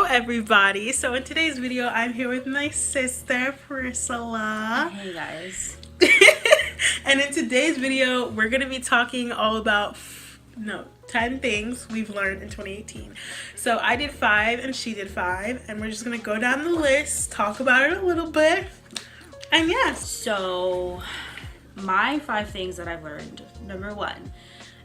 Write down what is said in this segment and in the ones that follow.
Hello everybody. So in today's video I'm here with my sister Priscilla. Hey guys. And in today's video we're going to be talking all about 10 things we've learned in 2018. So I did 5 and she did 5 and we're just going to go down the list, talk about it a little bit. And yes. So my 5 things that I've learned. Number 1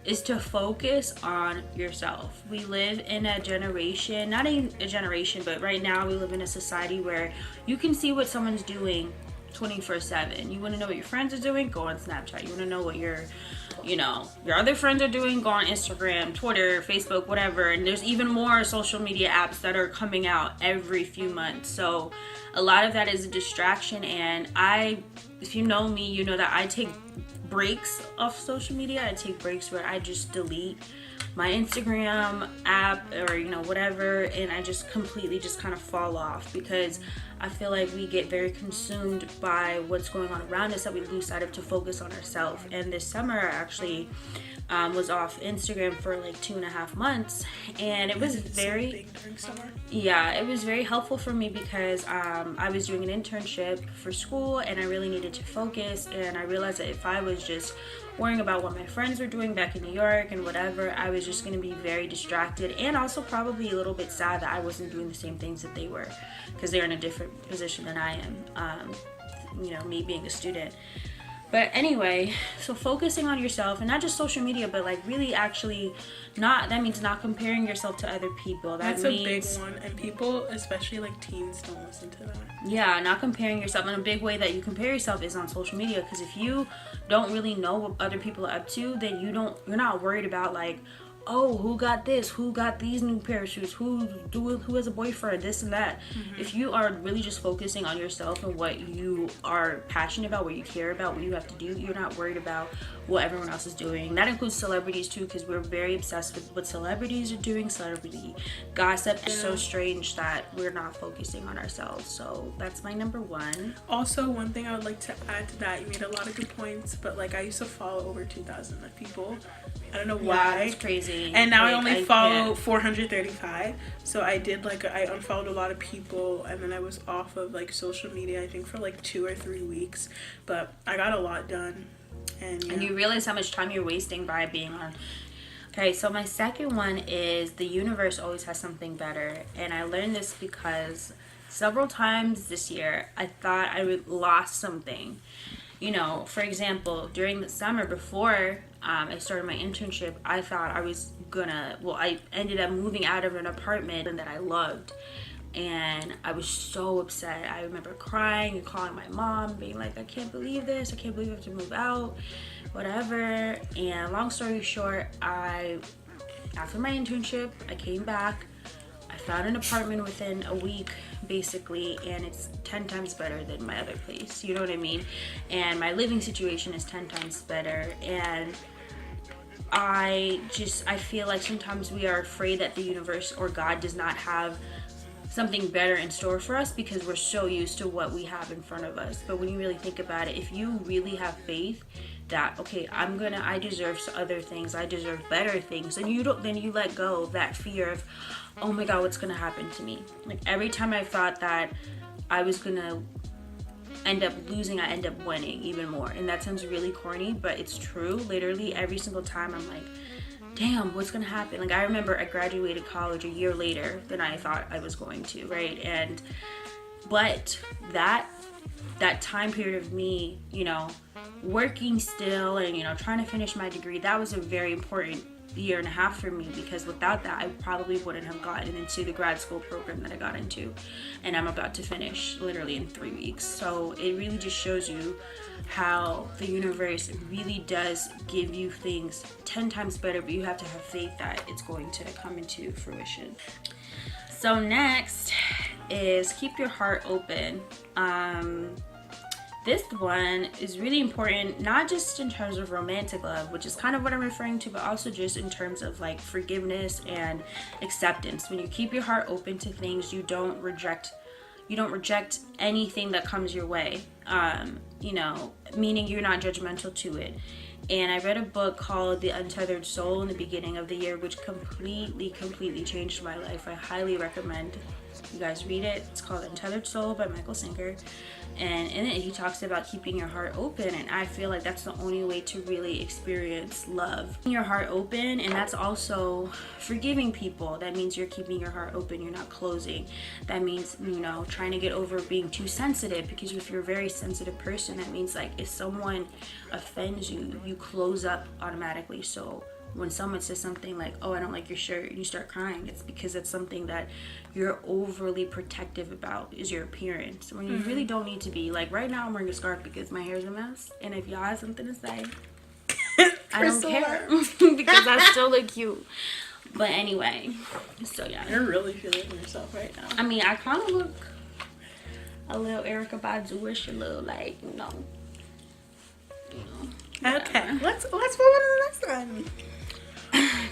is to focus on yourself. We live in a generation, not a generation, but right now we live in a society where you can see what someone's doing 24/7. You want to know what your friends are doing? Go on Snapchat. You want to know what your other friends are doing? Go on Instagram, Twitter, Facebook, whatever. And there's even more social media apps that are coming out every few months. So a lot of that is a distraction. And if you know me, you know that I take breaks off social media. I take breaks where I just delete my Instagram app or whatever, and I just completely just kind of fall off, because I feel like we get very consumed by what's going on around us that we lose sight of to focus on ourselves. And this summer I actually was off Instagram for like 2.5 months, and it was very it was very helpful for me, because I was doing an internship for school and I really needed to focus. And I realized that if I was just worrying about what my friends were doing back in New York and whatever, I was just going to be very distracted, and also probably a little bit sad that I wasn't doing the same things that they were, because they're in a different position than I am, me being a student. But anyway, so focusing on yourself, and not just social media, but like really actually that means not comparing yourself to other people. That's a big one, and people, especially like teens, don't listen to that. Yeah, not comparing yourself. And a big way that you compare yourself is on social media, because if you don't really know what other people are up to, then you're not worried about like, oh, who got this? Who got these new pair of shoes? Who has a boyfriend? This and that. Mm-hmm. If you are really just focusing on yourself and what you are passionate about, what you care about, what you have to do, you're not worried about what everyone else is doing. That includes celebrities too, because we're very obsessed with what celebrities are doing. Celebrity gossip is so strange that we're not focusing on ourselves. So that's my number 1. Also, one thing I would like to add to that, you made a lot of good points, but like I used to follow over 2,000 people. I don't know why. That's crazy. And now I only follow 435. So I unfollowed a lot of people, and then I was off of like social media, I think for like 2 or 3 weeks. But I got a lot done. And you realize how much time you're wasting by being on. Okay, so my second one is the universe always has something better. And I learned this because several times this year I thought I would lost something. For example, during the summer before I started my internship, I thought I ended up moving out of an apartment that I loved. And I was so upset. I remember crying and calling my mom, being like, I can't believe this. I can't believe I have to move out, whatever. And long story short, after my internship, I came back. I found an apartment within a week, basically, and it's 10 times better than my other place. You know what I mean? And my living situation is 10 times better. And I feel like sometimes we are afraid that the universe or God does not have something better in store for us, because we're so used to what we have in front of us. But when you really think about it, if you really have faith that, okay, I deserve other things, I deserve better things, then you let go of that fear of, oh my God, what's gonna happen to me? Like every time I thought that I was gonna end up losing, I end up winning even more. And that sounds really corny, but it's true. Literally every single time I'm like, damn, what's gonna happen? Like I remember I graduated college a year later than I thought I was going to, right? But that time period of me, working still and trying to finish my degree, that was a very important 1.5 years for me, because without that I probably wouldn't have gotten into the grad school program that I got into, and I'm about to finish literally in 3 weeks. So it really just shows you how the universe really does give you things 10 times better, but you have to have faith that it's going to come into fruition. So next is keep your heart open. This one is really important, not just in terms of romantic love, which is kind of what I'm referring to, but also just in terms of like forgiveness and acceptance. When you keep your heart open to things, you don't reject anything that comes your way, meaning you're not judgmental to it. And I read a book called The Untethered Soul in the beginning of the year, which completely changed my life. I highly recommend you guys read it. It's called Untethered Soul by Michael Singer. And in it, he talks about keeping your heart open. And I feel like that's the only way to really experience love. Keeping your heart open, and that's also forgiving people. That means you're keeping your heart open. You're not closing. That means, you know, trying to get over being too sensitive. Because if you're a very sensitive person, that means like if someone offends you, you close up automatically. So when someone says something like, oh, I don't like your shirt, and you start crying, it's because it's something that you're overly protective about, is your appearance, when you really don't need to be. Like right now I'm wearing a scarf because my hair's a mess, and if y'all have something to say, I don't care because I still look cute. But anyway, so yeah. You're really feeling yourself right now. I mean, I kind of look a little Erykah Badu-ish, a little like, you know. Okay, let's move on to the next one.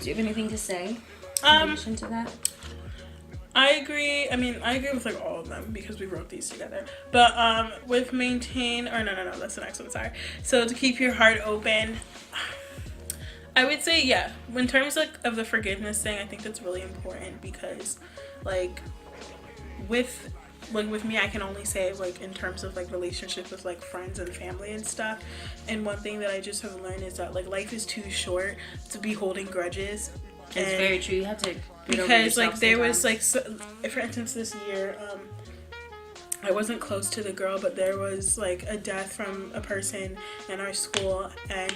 Do you have anything to say in addition to that? I agree. I mean, I agree with like all of them because we wrote these together. But with maintain, or no, that's the next one. Sorry. So to keep your heart open, I would say in terms of the forgiveness thing, I think that's really important because like with me, I can only say like in terms of like relationships with like friends and family and stuff. And one thing that I just have learned is that like life is too short to be holding grudges. It's very true. You have to because like there was like for instance this year I wasn't close to the girl, but there was like a death from a person in our school, and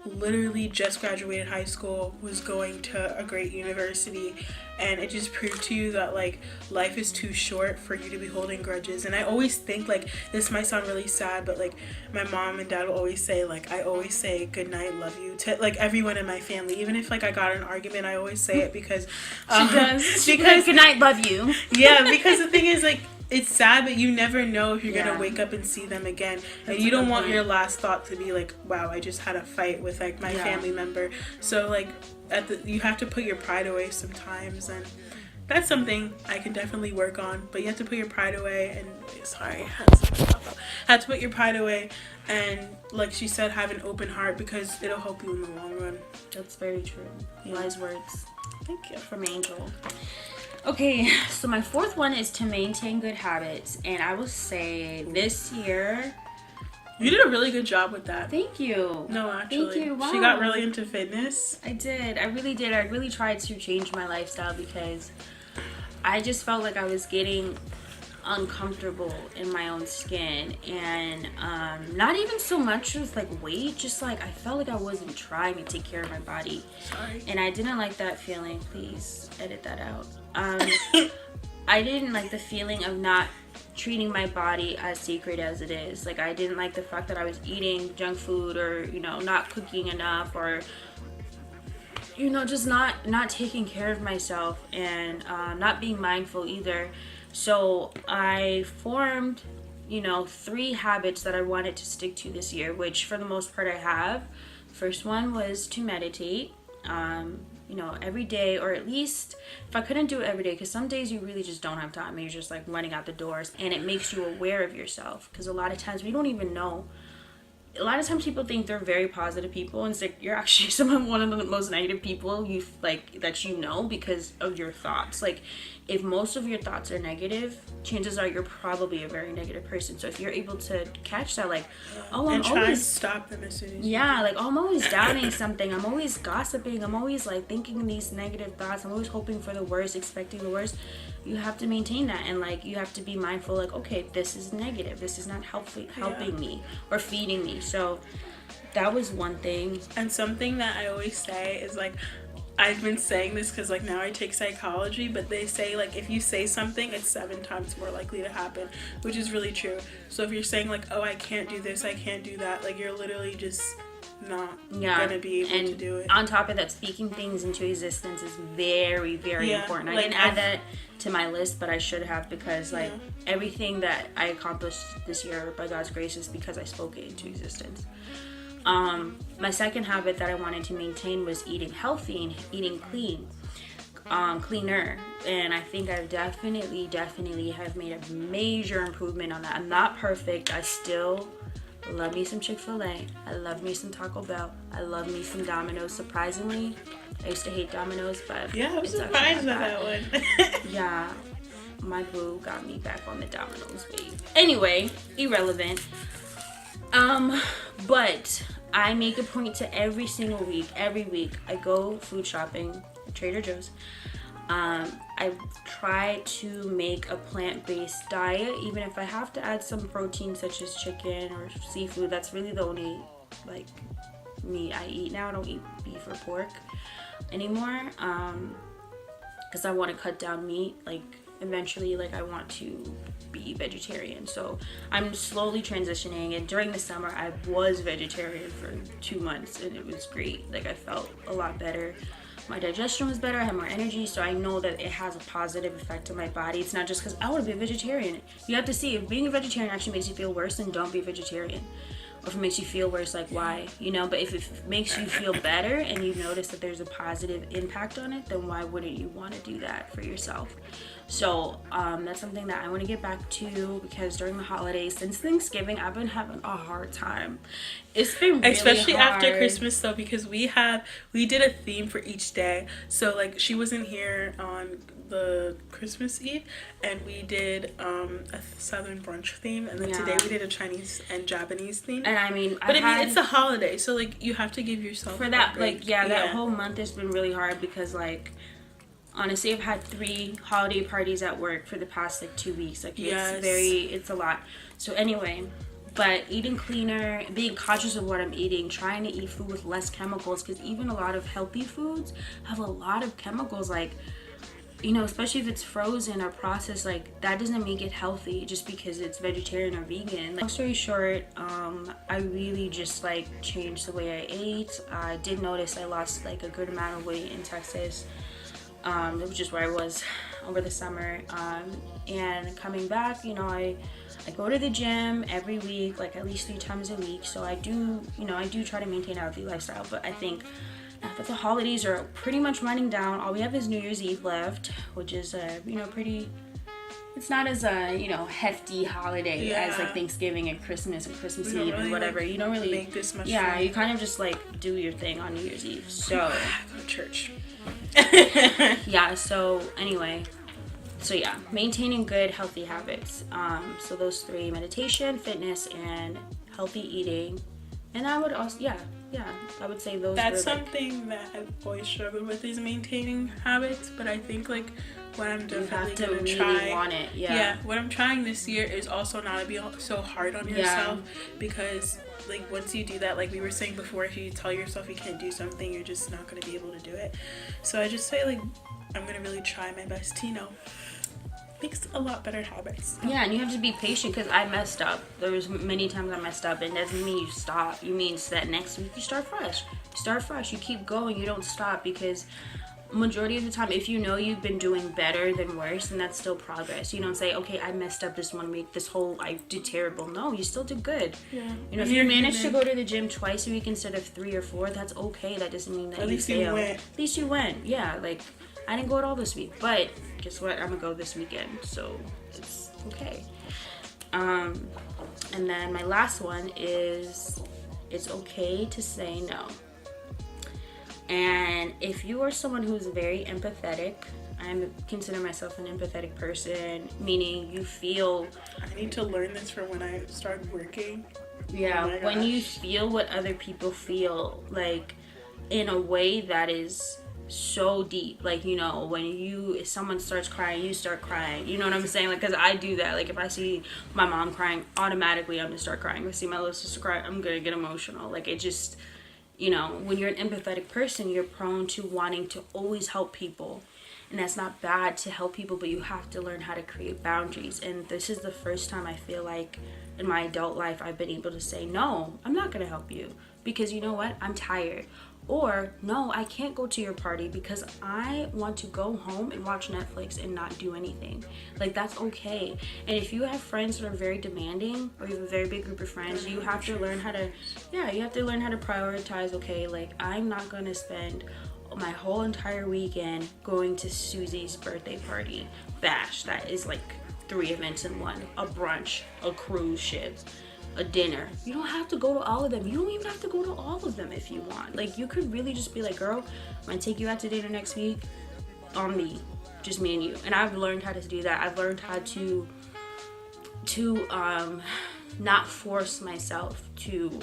literally just graduated high school, was going to a great university, and it just proved to you that like life is too short for you to be holding grudges. And I always think like this might sound really sad, but like my mom and dad will always say like I always say good night, love you to like everyone in my family, even if like I got in an argument, I always say it because she does because good night, love you. Yeah, because the thing is like it's sad, but you never know if you're gonna wake up and see them again. And you don't want your last thought to be like, wow, I just had a fight with like my family member. So like you have to put your pride away sometimes, and that's something I can definitely work on. But you have to put your pride away, and had to put your pride away, and like she said, have an open heart because it'll help you in the long run. That's very true. Wise words. Thank you. From Angel. Okay, so my fourth one is to maintain good habits, and I will say this year you did a really good job with that. Thank you. No, actually. Thank you. Wow. She got really into fitness. I did. I really did. I really tried to change my lifestyle because I just felt like I was getting uncomfortable in my own skin, and not even so much with like weight, just like I felt like I wasn't trying to take care of my body. Sorry. And I didn't like that feeling. Please edit that out. I didn't like the feeling of not treating my body as sacred as it is. Like I didn't like the fact that I was eating junk food, or you know, not cooking enough, or you know, just not taking care of myself, and not being mindful either. So I formed, you know, 3 habits that I wanted to stick to this year, which for the most part I have. First one was to meditate, you know, every day, or at least if I couldn't do it every day, because some days you really just don't have time and you're just like running out the doors, and it makes you aware of yourself, because a lot of times we don't even know. A lot of times people think they're very positive people, and it's like you're actually one of the most negative people that you know because of your thoughts. Like if most of your thoughts are negative, chances are you're probably a very negative person. So if you're able to catch that, like, oh, I'm always stop them as soon as like, oh, I'm always doubting something, I'm always gossiping, I'm always like thinking these negative thoughts, I'm always hoping for the worst, expecting the worst. You have to maintain that, and like you have to be mindful, like, okay, this is negative, this is not helping me or feeding me. So that was one thing. And something that I always say is like, I've been saying this because like now I take psychology, but they say like if you say something, it's 7 times more likely to happen, which is really true. So if you're saying like, oh, I can't do this, I can't do that, like you're literally just not gonna be able to do it. On top of that, speaking things into existence is very, very important. I didn't add that to my list, but I should have, because like everything that I accomplished this year by God's grace is because I spoke it into existence. My second habit that I wanted to maintain was eating healthy and eating cleaner, and I think I've definitely have made a major improvement on that. I'm not perfect. I still love me some Chick-fil-A. I love me some Taco Bell. I love me some Domino's. Surprisingly, I used to hate Domino's, but Yeah, I was it's surprised by actually not that one. bad. Yeah, my boo got me back on the Domino's wave. Anyway, irrelevant. But I make a point to every week, I go food shopping at Trader Joe's. I try to make a plant-based diet, even if I have to add some protein such as chicken or seafood. That's really the only like meat I eat now. I don't eat beef or pork anymore, because I want to cut down meat. Like eventually, like I want to be vegetarian, so I'm slowly transitioning. And during the summer I was vegetarian for 2 months, and it was great. Like I felt a lot better, my digestion was better, I had more energy, so I know that it has a positive effect on my body. It's not just because I want to be a vegetarian. You have to see if being a vegetarian actually makes you feel worse, then don't be a vegetarian. Or if it makes you feel worse, like why, you know? But if it makes you feel better and you notice that there's a positive impact on it, then why wouldn't you want to do that for yourself? So that's something that I want to get back to, because during the holidays, since Thanksgiving, I've been having a hard time. It's been really especially hard. after Christmas though, because we did a theme for each day. So like she wasn't here on the Christmas Eve, and we did a Southern brunch theme, and then today we did a Chinese and Japanese theme. And I mean, but I mean, it's a holiday, so like you have to give yourself for that. a break. Like that whole month has been really hard, because like honestly, I've had 3 holiday parties at work for the past like 2 weeks. Like it's a lot. So anyway, but eating cleaner, being conscious of what I'm eating, trying to eat food with less chemicals, because even a lot of healthy foods have a lot of chemicals. Like, you know, especially if it's frozen or processed, like that doesn't make it healthy just because it's vegetarian or vegan. Long story short, I really just like changed the way I ate. I did notice I lost like a good amount of weight in Texas, which is where I was over the summer. And coming back, you know, I go to the gym every week, like at least 3 times a week. So I do try to maintain a healthy lifestyle. But I think now that the holidays are pretty much running down, all we have is New Year's Eve left, which is pretty. It's not as a hefty holiday as like Thanksgiving and Christmas Eve really, and whatever. You don't really make this much. Yeah, you kind of just like do your thing on New Year's Eve. So go to church. Yeah. So anyway. So yeah, maintaining good healthy habits. So those 3: meditation, fitness, and healthy eating. And I would also I would say those. That's something that I've always struggled with, is maintaining habits. But I think like what I'm definitely gonna try. Want it. What I'm trying this year is also not to be so hard on yourself, because like once you do that, like we were saying before, if you tell yourself you can't do something, you're just not gonna be able to do it. So I just say like I'm gonna really try my best to makes a lot better habits. Yeah, and you have to be patient, because I messed up. There was many times I messed up, and it doesn't mean you stop. You means that next week you start fresh. You keep going. You don't stop, because majority of the time, if you know you've been doing better than worse, then that's still progress. You don't say, okay, I messed up this 1 week, I did terrible. No, you still did good. Yeah. You know, if you manage to go to the gym twice a week instead of 3 or 4, that's okay. That doesn't mean that you failed. At least you went. Yeah, like I didn't go at all this week, but guess what? I'm gonna go this weekend, so it's okay. And then my last one is, it's okay to say no. And if you are someone who's very empathetic, I consider myself an empathetic person, meaning you feel. I need to learn this for when I start working. Yeah, when you feel what other people feel, like in a way that is so deep, like, you know, if someone starts crying, you start crying, you know what I'm saying? Like, because I do that. Like, if I see my mom crying, automatically I'm gonna start crying. If I see my little sister cry, I'm gonna get emotional. Like, it just, you know, when you're an empathetic person, you're prone to wanting to always help people, and that's not bad to help people, but you have to learn how to create boundaries. And this is the first time I feel like in my adult life I've been able to say, no, I'm not gonna help you, because you know what, I'm tired. Or, no, I can't go to your party because I want to go home and watch Netflix and not do anything. Like, that's okay. And if you have friends that are very demanding, or you have a very big group of friends, you have to learn how to, prioritize, okay, like, I'm not going to spend my whole entire weekend going to Susie's birthday party bash. That is like 3 events in one: a brunch, a cruise ship, a dinner. You don't have to go to all of them. You don't even have to go to all of them if you want. Like, you could really just be like, girl, I'm gonna take you out to dinner next week on me, just me and you. And I've learned how to do that. I've learned how to not force myself to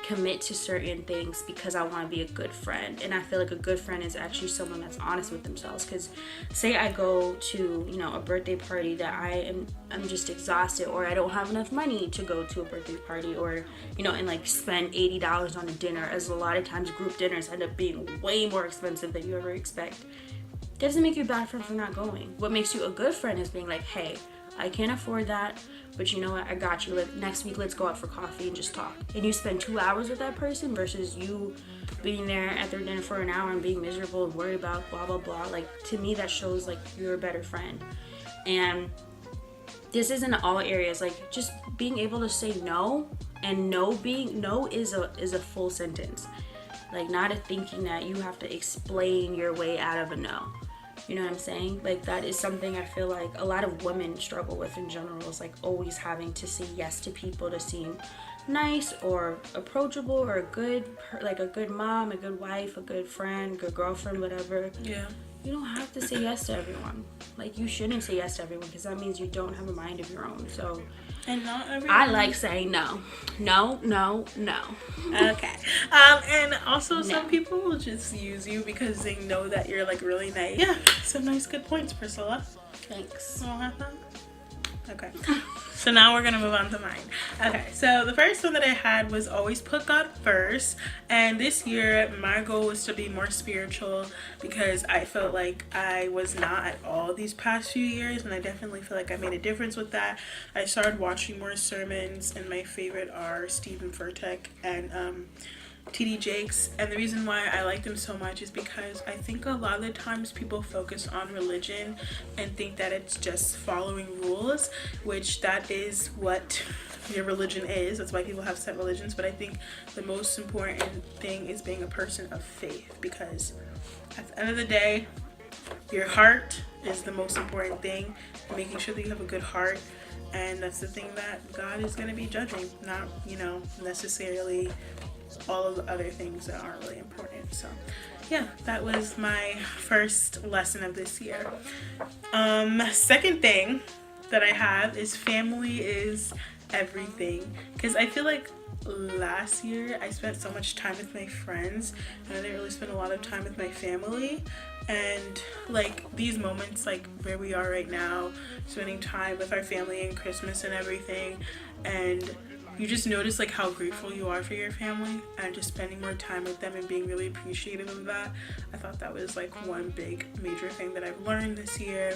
commit to certain things because I want to be a good friend. And I feel like a good friend is actually someone that's honest with themselves. Because say I go to, you know, a birthday party that I'm just exhausted, or I don't have enough money to go to a birthday party, or, you know, and like spend $80 on a dinner, as a lot of times group dinners end up being way more expensive than you ever expect. That doesn't make you a bad friend for not going. What makes you a good friend is being like, hey, I can't afford that, but you know what, I got you. Next week, let's go out for coffee and just talk. And you spend 2 hours with that person versus you being there at their dinner for an hour and being miserable and worried about blah, blah, blah. Like, to me, that shows like you're a better friend. And this is in all areas, like just being able to say no, and no is a full sentence. Like, not a thinking that you have to explain your way out of a no. You know what I'm saying? Like, that is something I feel like a lot of women struggle with in general, is like always having to say yes to people to seem nice or approachable or a good mom, a good wife, a good friend, good girlfriend, whatever. Yeah. You don't have to say yes to everyone. Like, you shouldn't say yes to everyone, because that means you don't have a mind of your own. So, and not everyone. I like saying no. No, no, no. Okay. And also some people will just use you because they know that you're like really nice. Yeah, some nice good points, Priscilla. Thanks. Okay. So now we're gonna move on to mine. Okay, so the first one that I had was always put God first. And this year my goal was to be more spiritual, because I felt like I was not at all these past few years, and I definitely feel like I made a difference with that. I started watching more sermons, and my favorite are Stephen Furtick and TD Jakes. And the reason why I like them so much is because I think a lot of the times people focus on religion and think that it's just following rules, which that is what your religion is. That's why people have set religions. But I think the most important thing is being a person of faith, because at the end of the day, your heart is the most important thing, making sure that you have a good heart. And that's the thing that God is going to be judging, not, you know, necessarily all of the other things that aren't really important. So yeah, that was my first lesson of this year. Second thing that I have is family is everything, because I feel like last year I spent so much time with my friends and I didn't really spend a lot of time with my family. And like these moments, like where we are right now, spending time with our family and Christmas and everything, and you just notice like how grateful you are for your family, and just spending more time with them and being really appreciative of that. I thought that was like one big major thing that I've learned this year.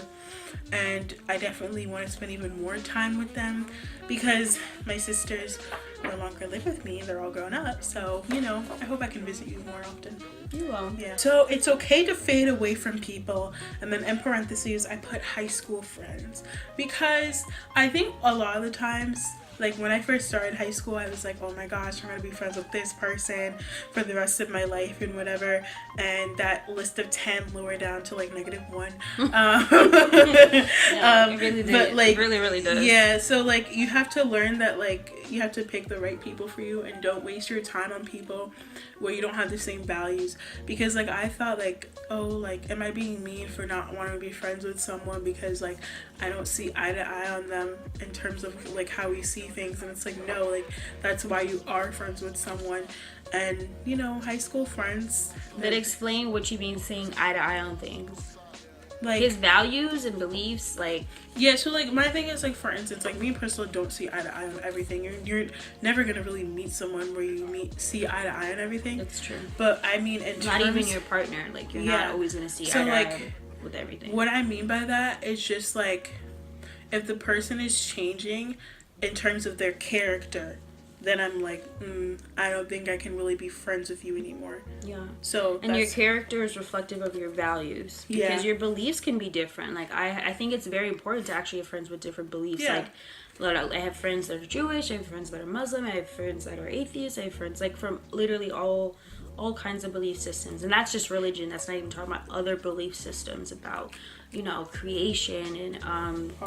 And I definitely want to spend even more time with them, because my sisters no longer live with me. They're all grown up. So, you know, I hope I can visit you more often. You will. Yeah. So it's okay to fade away from people. And then in parentheses, I put high school friends, because I think a lot of the times, like when I first started high school, I was like, oh my gosh, I'm gonna be friends with this person for the rest of my life and whatever. And that list of 10 lowered down to like -1. Yeah, it really did. But like, it really does. Yeah, so like you have to learn that like you have to pick the right people for you, and don't waste your time on people where you don't have the same values. Because like I thought like, oh, like am I being mean for not wanting to be friends with someone because like I don't see eye to eye on them in terms of like how we see things? And it's like, no, like that's why you are friends with someone. And you know, high school friends, But explain what you mean saying eye to eye on things. like His values and beliefs, like, yeah, so like my thing is like, for instance, like me and Priscilla don't see eye to eye on everything. You're never gonna really meet someone where you see eye to eye on everything. it's true. But I mean, in Not terms, even your partner. Like, you're Yeah. not always gonna see So, eye to like, eye with everything. what I mean by that is just like, if the person is changing in terms of their character, then I'm like, I don't think I can really be friends with you anymore. Yeah. So And your that's, character is reflective of your values, because Yeah. your beliefs can be different. Like, I think it's very important to actually have friends with different beliefs. Yeah. Like, I have friends that are Jewish, I have friends that are Muslim, I have friends that are atheists, I have friends like from literally all all kinds of belief systems, and that's just religion. That's not even talking about other belief systems about, you know, creation and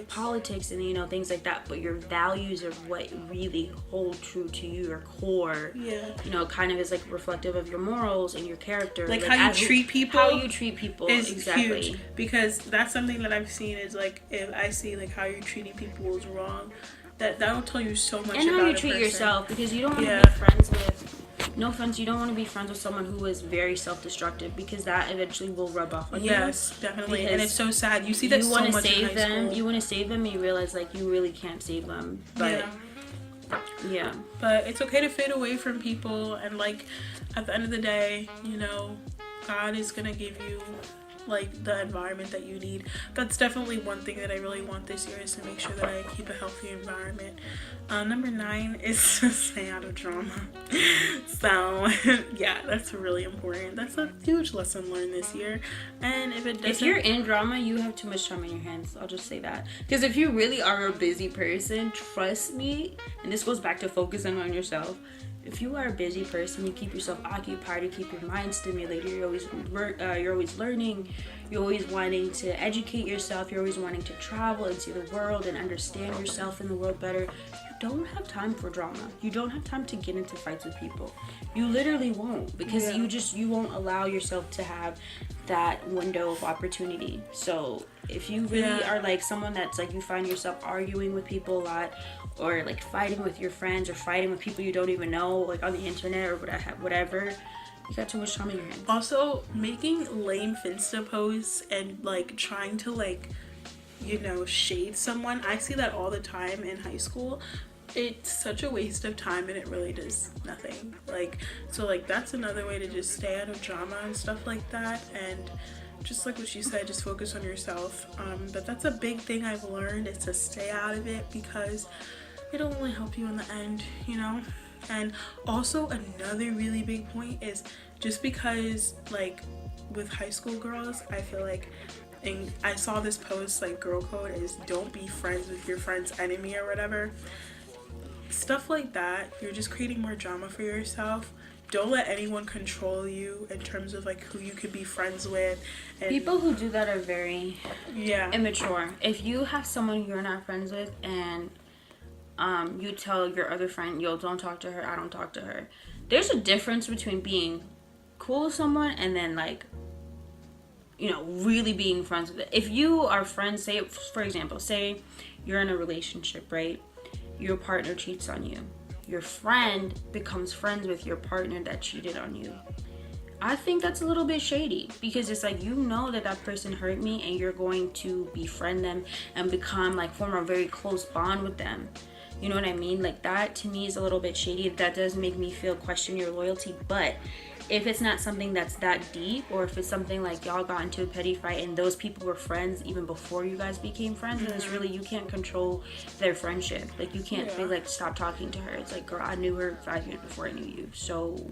politics and, you know, things like that. But your values are what really hold true to you, your core. Yeah. You know, kind of is like reflective of your morals and your character. Like how you treat people. How you treat people is exactly. Huge, because that's something that I've seen is like, if I see like how you're treating people is wrong, that'll tell you so much and about how you a treat person. yourself, because you don't want to be friends with, no offense, you don't want to be friends with someone who is very self-destructive, because that eventually will rub off on you. Yes, definitely. Because and it's so sad. You see that so much in high school. You want to save them, and you realize like you really can't save them. But yeah. But it's okay to fade away from people, and like at the end of the day, you know, God is gonna give you like the environment that you need. That's definitely one thing that I really want this year, is to make sure that I keep a healthy environment. Number 9 is to stay out of drama. So yeah, that's really important. That's a huge lesson learned this year. And if you're in drama, you have too much time on your hands. I'll just say that, because if you really are a busy person, trust me, and this goes back to focusing on yourself. If you are a busy person, you keep yourself occupied, you keep your mind stimulated, you're always learning, you're always wanting to educate yourself, you're always wanting to travel and see the world and understand yourself and the world better, you don't have time for drama. You don't have time to get into fights with people. You literally won't, because you won't allow yourself to have that window of opportunity. So if you really are like someone that's like, you find yourself arguing with people a lot, or like fighting with your friends, or fighting with people you don't even know, like on the internet or whatever, you got too much time in your hands. Also, making lame Finsta posts and like trying to like, you know, shade someone. I see that all the time in high school. It's such a waste of time, and it really does nothing. Like, so like that's another way to just stay out of drama and stuff like that. And just like what you said, just focus on yourself. But that's a big thing I've learned, is to stay out of it, because it'll only help you in the end, you know. And also another really big point is, just because like with high school girls, I feel like, and I saw this post, like girl code is don't be friends with your friend's enemy or whatever. Stuff like that, you're just creating more drama for yourself. Don't let anyone control you in terms of like who you could be friends with. And people who do that are very immature. If you have someone you're not friends with, and you tell your other friend, yo, don't talk to her, I don't talk to her. There's a difference between being cool with someone and then like, you know, really being friends with it. If you are friends, say for example, say you're in a relationship, right? Your partner cheats on you. Your friend becomes friends with your partner that cheated on you. I think that's a little bit shady, because it's like, you know that person hurt me, and you're going to befriend them and become like, form a very close bond with them. You know what I mean? Like, that to me is a little bit shady. That does make me question your loyalty. But if it's not something that's that deep, or if it's something like y'all got into a petty fight and those people were friends even before you guys became friends, then it's really, you can't control their friendship. Like, you can't be like, stop talking to her. It's like, girl, I knew her 5 years before I knew you. So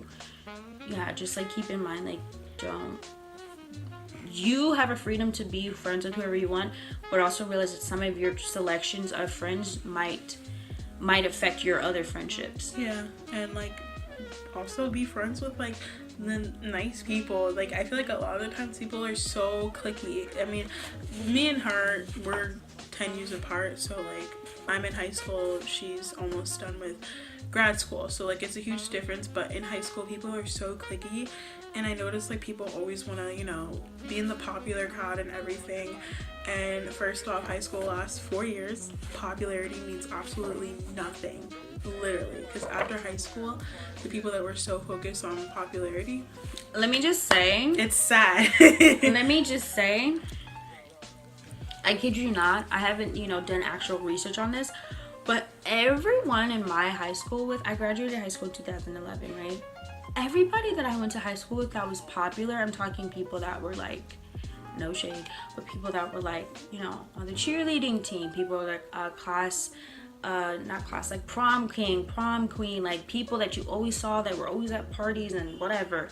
yeah, just like keep in mind, like, you have a freedom to be friends with whoever you want, but also realize that some of your selections of friends might affect your other friendships. Yeah, and like also be friends with like the nice people. Like, I feel like a lot of the times people are so cliquey. I mean, me and her, we're 10 years apart, so like I'm in high school, she's almost done with grad school, so like it's a huge difference. But in high school, people are so cliquey, and I notice like people always want to, you know, be in the popular crowd and everything. And first off, high school lasts 4 years. Popularity means absolutely nothing, literally, because after high school, the people that were so focused on popularity, let me just say, it's sad. Let me just say, I kid you not, I haven't, you know, done actual research on this, but everyone in my high school I graduated high school in 2011, right? Everybody that I went to high school with that was popular, I'm talking people that were like, no shade, but people that were like, you know, on the cheerleading team, people like like prom king, prom queen, like people that you always saw that were always at parties and whatever.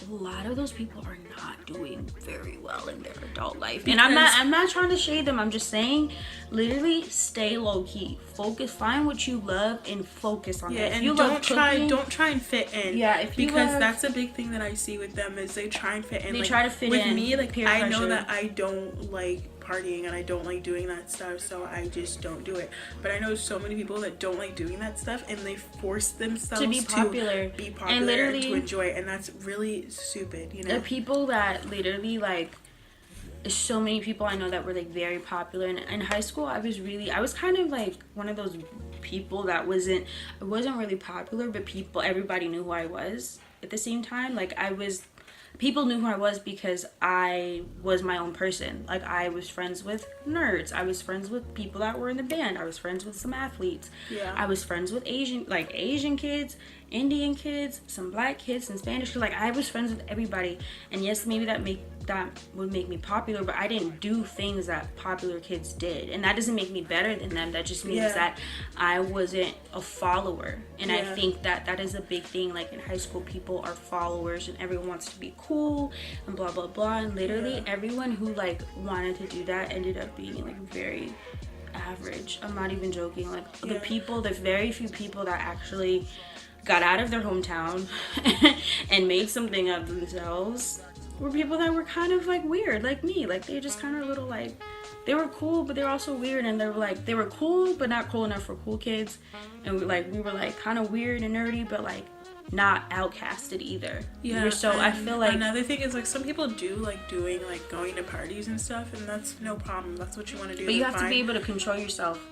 a lot of those people are not doing very well in their adult life. And I'm not trying to shade them. I'm just saying, literally stay low key. Focus, find what you love and focus on that. And you don't try and fit in. Yeah, because that's a big thing that I see with them is they try and fit in. They try to fit in. With me, like peer I pressure. know that I don't like partying and I don't like doing that stuff, so I just don't do it. But I know so many people that don't like doing that stuff and they force themselves to be popular and literally to enjoy it, and that's really stupid, you know. The people that literally like, so many people I know that were like very popular in high school. I was kind of like one of those people that wasn't really popular, but everybody knew who I was at the same time. Like people knew who I was because I was my own person. Like I was friends with nerds. I was friends with people that were in the band. I was friends with some athletes. Yeah. I was friends with Asian kids, Indian kids, some black kids, some Spanish kids. Like I was friends with everybody. And yes, maybe that would make me popular, but I didn't do things that popular kids did. And that doesn't make me better than them. That just means that I wasn't a follower. And I think that is a big thing. Like in high school, people are followers and everyone wants to be cool and blah, blah, blah. And literally everyone who like wanted to do that ended up being like very average. I'm not even joking. Like the very few people that actually got out of their hometown and made something of themselves were people that were kind of like weird, like me. Like they just kind of little like, they were cool, but they're also weird, and they were cool, but not cool enough for cool kids. And we were like kind of weird and nerdy, but like not outcasted either. Yeah. So I feel like another thing is like some people do like doing like going to parties and stuff, and that's no problem. That's what you want to do. But you have to be able to control yourself.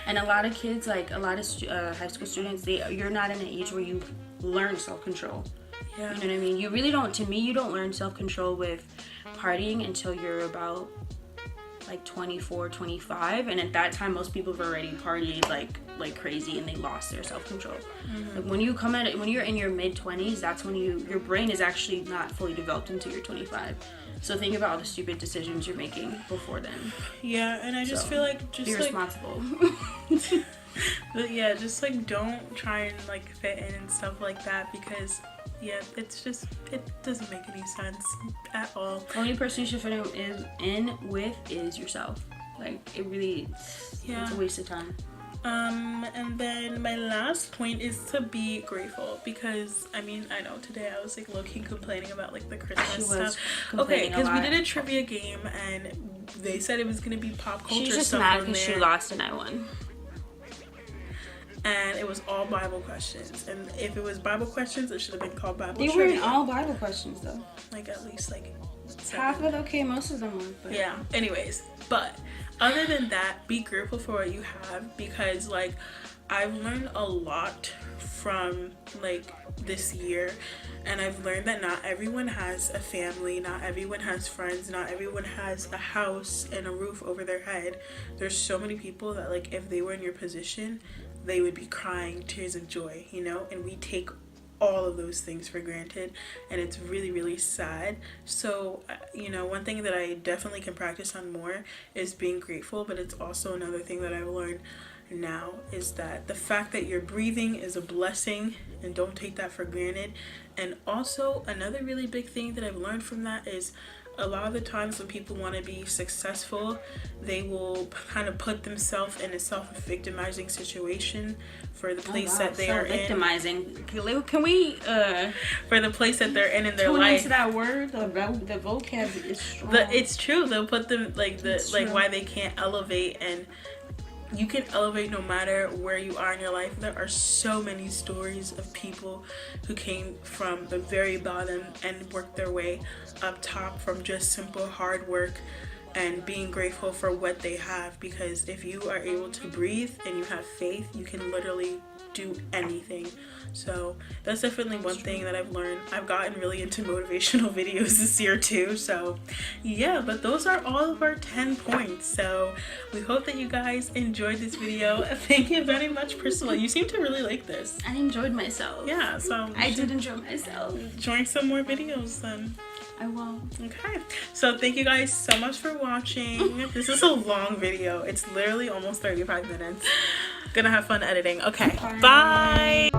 And a lot of kids, like a lot of high school students, you're not in an age where you learn self-control. Yeah. You know what I mean? You really don't. To me, you don't learn self-control with partying until you're about like 24, 25, and at that time most people have already partied like crazy and they lost their self-control. Like when you're in your mid-20s, that's when your brain is actually not fully developed until you're 25. So think about all the stupid decisions you're making before then. Yeah, and I just feel like be responsible. But yeah, just like don't try and like fit in and stuff like that, because it doesn't make any sense at all. The only person you should fit in with is yourself. Like it really, it's a waste of time. And then my last point is to be grateful, because I mean, I know today I was like low-key complaining about like the Christmas stuff. Okay, because we did a trivia game and they said it was gonna be pop culture. She's just mad because she lost and I won. And it was all Bible questions. And if it was Bible questions, it should have been called Bible trivia. They weren't all Bible questions though. Like at least like 7. Half of it, most of them were. But. Yeah. Anyways, but other than that, be grateful for what you have, because like I've learned a lot from like this year, and I've learned that not everyone has a family, not everyone has friends, not everyone has a house and a roof over their head. There's so many people that like if they were in your position, they would be crying tears of joy, you know, and we take all of those things for granted, and it's really, really sad. So, you know, one thing that I definitely can practice on more is being grateful, but it's also another thing that I've learned now is that the fact that you're breathing is a blessing, and don't take that for granted. And also another really big thing that I've learned from that is a lot of the times when people want to be successful, they will kind of put themselves in a self-victimizing situation for the place that they are in. Victimizing. Can we for the place that they're in their tune life? Into that word, the vocab is strong. It's true. They'll put them why they can't elevate, and you can elevate no matter where you are in your life. There are so many stories of people who came from the very bottom and worked their way up top from just simple hard work and being grateful for what they have. Because if you are able to breathe and you have faith, you can literally do anything. So that's definitely one thing that I've learned. I've gotten really into motivational videos this year too. So yeah, but those are all of our 10 points. So we hope that you guys enjoyed this video. Thank you very much, Priscilla. You seem to really like this. I enjoyed myself. Yeah, so I did enjoy myself. Join some more videos then. I will. Okay, so thank you guys so much for watching. This is a long video. It's literally almost 35 minutes. Gonna have fun editing. Okay, bye.